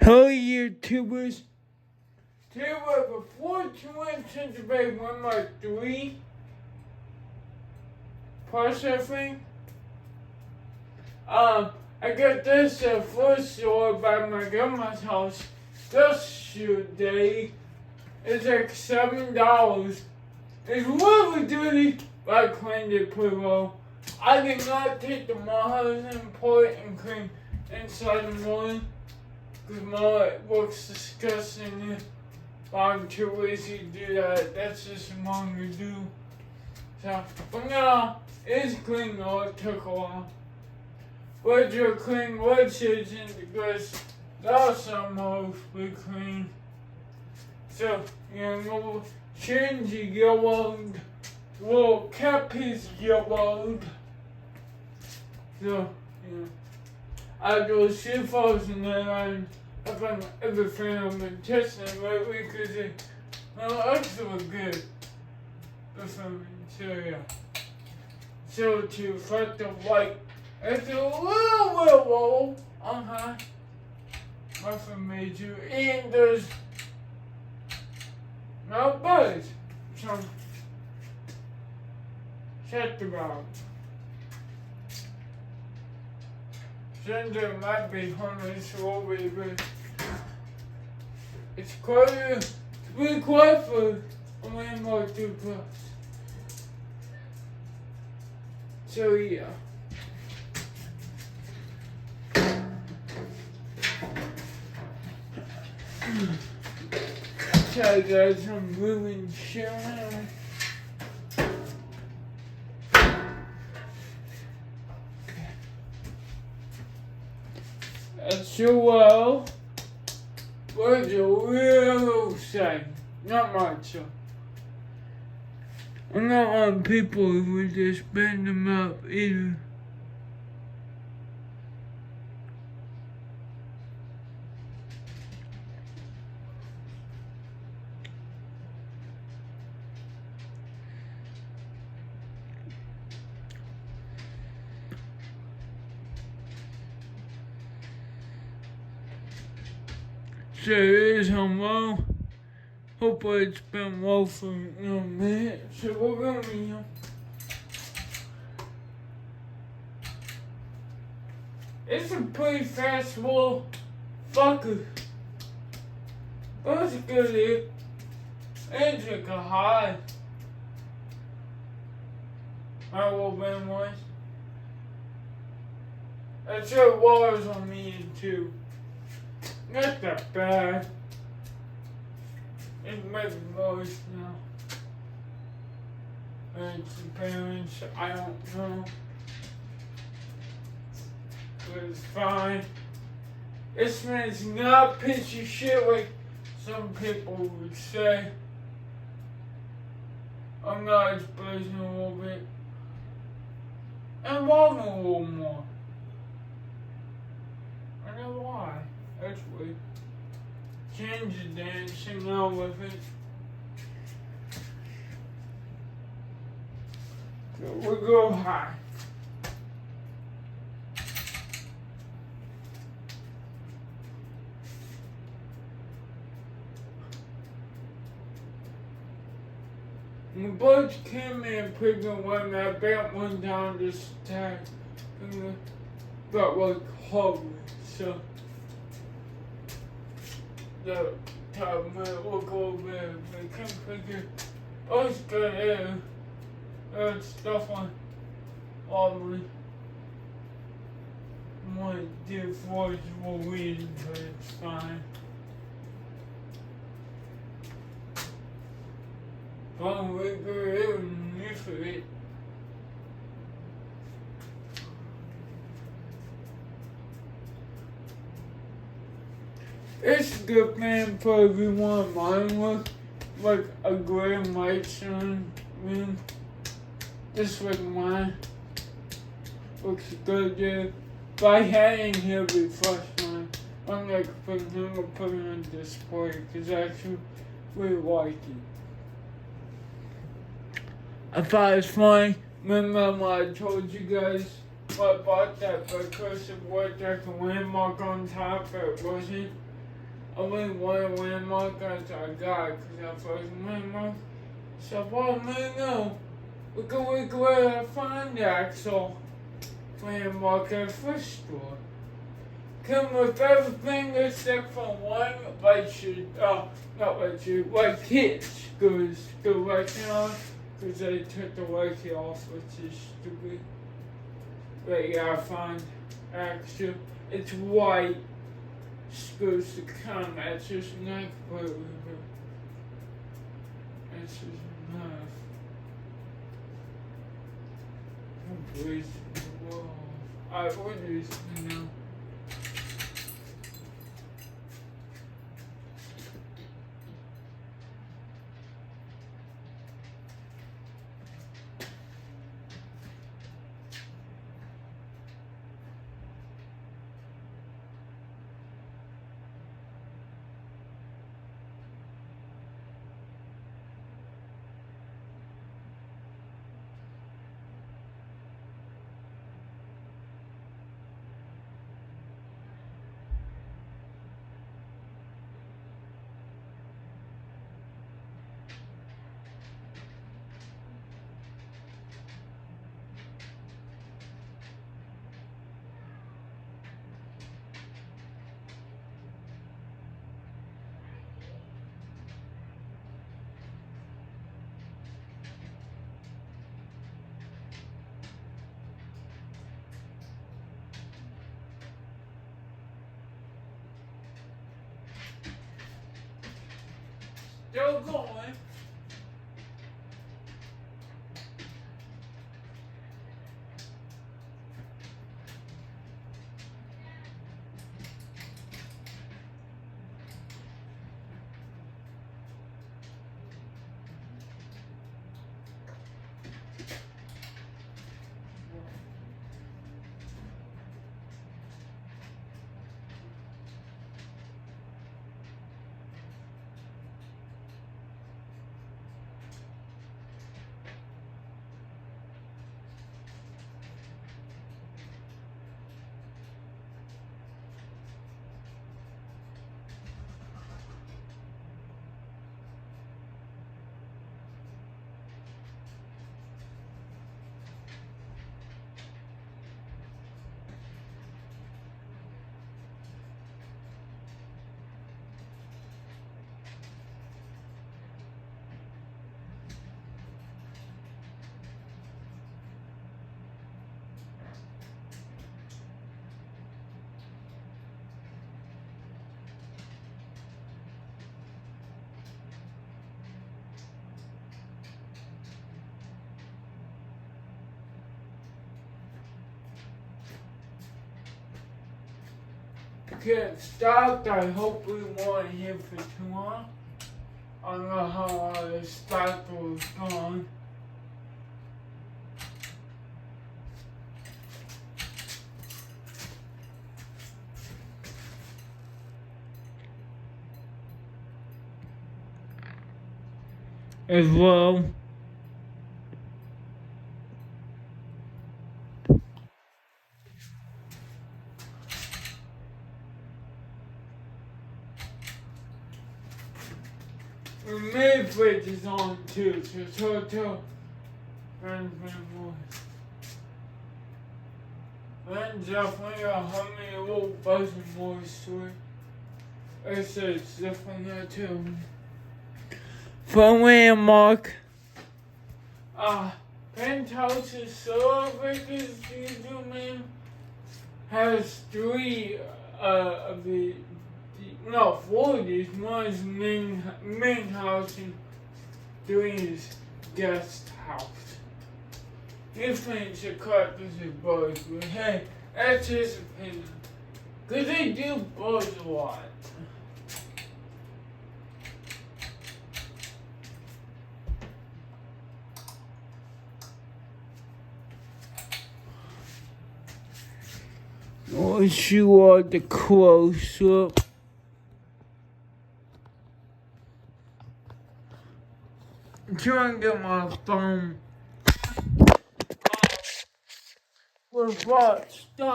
Hello YouTubers. Today we have a 421 debate 1 by 3 processing. I got this at first store by my grandma's house yesterday. It's like $7. It's really dirty, but I cleaned it pretty well. I did not take the house and pour it and clean inside the morning. Because Mom looks disgusting, but I'm too lazy to do that. That's just Mom to do. So, but now, it's clean though, it took a while. But your clean wood season because that's mostly clean. So, we'll change the yellowed, little cap is yellowed. So, I go see folks and then I've been everything I've been testing lately because it actually good. So to fight the white, it's a little low, nothing major, and there's no buzz. So check the ground. Gender might be harmless over but it's really quiet for a landmark 2+. So yeah. Sorry guys, I'm moving shit around. So well, was a real sad. Not much. So. I'm not on people who would just bend them up either. So it is hello. Hopefully it's been well for a minute. So we're gonna be it's a pretty fast little fucker. That's good. It's like a high. I will been once. That's what was on me too. Not that bad. It might be worse now. And it's the parents, I don't know. But it's fine. This man's not a piece of shit like some people would say. I'm not expressing a little bit. And want a little more. I know why. Actually, change the dancing now with it. So we'll go high. The birds came in pretty good one. I bent one down just a tad. Got like hard. So. The top might look a little bit, but I can't figure. Oh, it's good air. There's stuff on Aubrey. My dear voice will read, but it's fine. I'm really good for it. It's a good plan for everyone. Mine looks like a gray and white sun room. Just like mine. Looks good there. If I had in here before mine, I'm like I'm gonna put it on display because I actually really like it. I thought it was funny. Remember I told you guys I bought that because it was like a landmark on top, but it wasn't. only one landmark as I got because I first landmark. So far, me know. We can where I find the actual landmark at the first store. Come with everything except for one like kids goes to right now because they took the Wi-Fi off, which is stupid. But yeah, I find actually it's white. Supposed to come, it's just not blue. It's just not. Oh, please. Whoa. I ordered this now. Still going. Get stopped. I hope we won't here for too long. I don't know how long the stock was gone. As well. The main fridge is on too, so and more. And definitely how many little buzzing more story. It's definitely not too. From Landmark. Penthouse's Celebrated Season Man has three of the no, 4 of these. One is main house and 3 is guest house. He thinks the carpets are buzz, but hey, that's his opinion. Cause they do buzz a lot. Once you are the close up. I'm trying to get my phone. With what? Stop.